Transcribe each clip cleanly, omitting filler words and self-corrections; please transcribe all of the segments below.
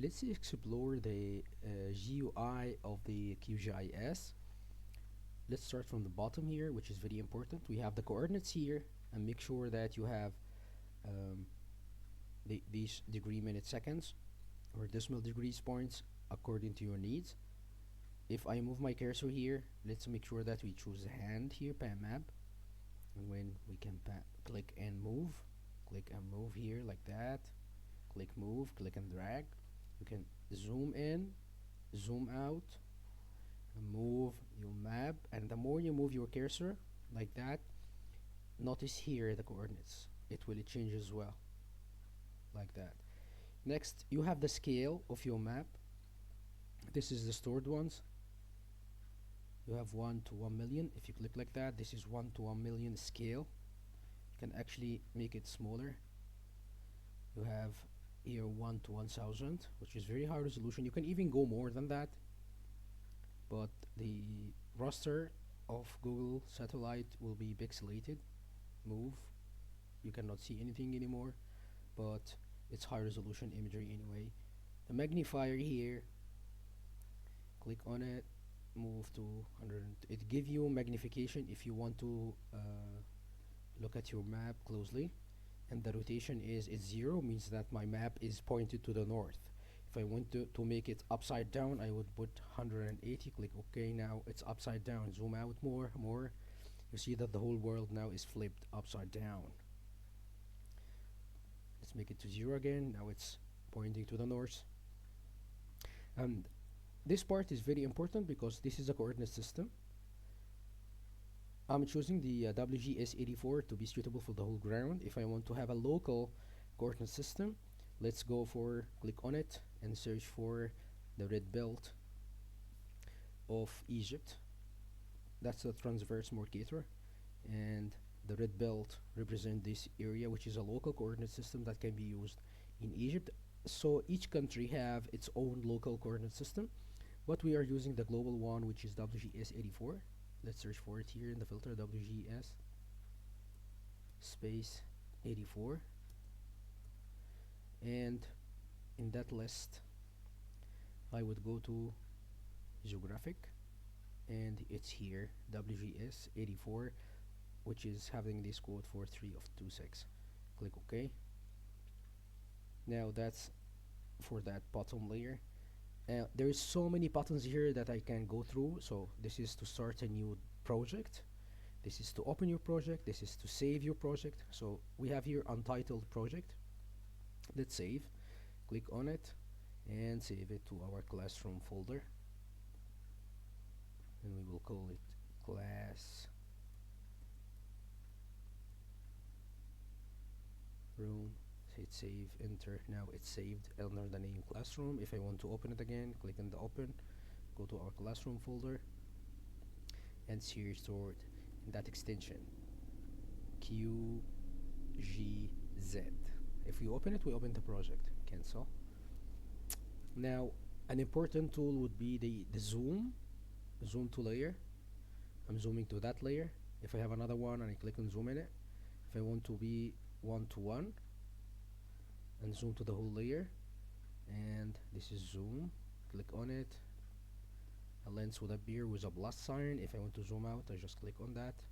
Let's explore the GUI of the QGIS. Let's start from the bottom here, which is very important. We have the coordinates here, and make sure that you have um, these degree minute seconds or decimal degrees points according to your needs. If I move my cursor here, let's make sure that we choose hand here, pan map, and when we can click and move here like that, click move, click and drag. You can zoom in, zoom out, and move your map, and the more you move your cursor like that, notice here the coordinates, it will change as well, like that. Next, you have the scale of your map. This is the stored ones. You have 1 to 1 million. If you click like that, this is 1 to 1 million scale. You can actually make it smaller. You have here 1 to 1000, which is very high resolution. You can even go more than that, but the raster of Google satellite will be pixelated. Move, you cannot see anything anymore, but it's high resolution imagery anyway. The magnifier here, click on it, move to 100. It gives you magnification if you want to look at your map closely. And the rotation is 0, means that my map is pointed to the north. If I want to make it upside down, I would put 180, click OK. Now it's upside down. Zoom out more. You see that the whole world now is flipped upside down. Let's make it to 0 again. Now it's pointing to the north. And this part is very important because this is a coordinate system. I'm choosing the WGS84 to be suitable for the whole ground. If I want to have a local coordinate system, let's go for, click on it and search for the red belt of Egypt. That's a transverse Mercator, and the red belt represents this area, which is a local coordinate system that can be used in Egypt. So each country have its own local coordinate system, but we are using the global one, which is WGS84. Let's search for it here in the filter, WGS space 84, and in that list I would go to geographic, and it's here WGS 84, which is having this code 43 of 26. Click OK. Now that's for that bottom layer. There is so many buttons here that I can go through. So this is to start a new project, this is to open your project, this is to save your project. So we have here untitled project. Let's save, click on it and save it to our classroom folder, and we will call it class room. Hit save, enter. Now it's saved under the name classroom. If I want to open it again, click on the open, go to our classroom folder, and it's here stored in that extension QGZ. If we open it, we open the project. Cancel. Now an important tool would be the zoom to layer. I'm zooming to that layer. If I have another one and I click on zoom in it, if I want to be 1 to 1, and zoom to the whole layer, and this is zoom, click on it. A lens would appear with a plus sign. If I want to zoom out, I just click on that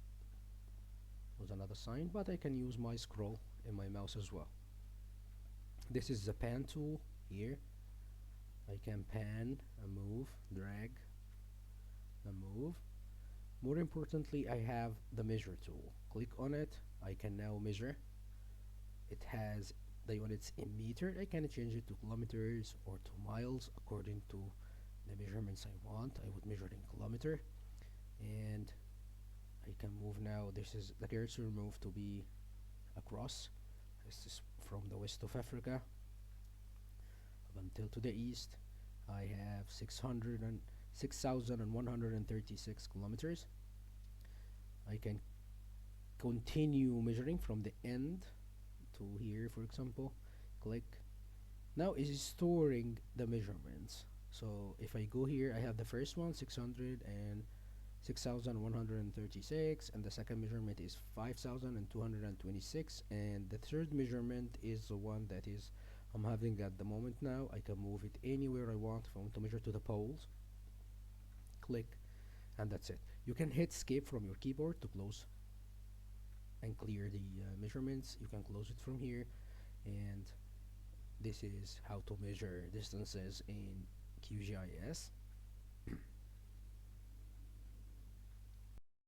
with another sign, but I can use my scroll in my mouse as well. This is the pan tool here. I can pan and move, drag and move. More importantly, I have the measure tool. Click on it, I can now measure. It has the units in meter. I can change it to kilometers or to miles according to the measurements I want. I would measure in kilometer, and I can move now. This is the cursor move to be across. This is from the west of Africa up until to the east. I have 6,136 kilometers. I can continue measuring from the end to here, for example. Click. Now it is storing the measurements. So if I go here, I have the first one 6,136, and the second measurement is 5,226, and the third measurement is the one that is I'm having at the moment now. I can move it anywhere I want. If I want to measure to the poles, click, and that's it. You can hit escape from your keyboard to close and clear the measurements. You can close it from here, and this is how to measure distances in QGIS.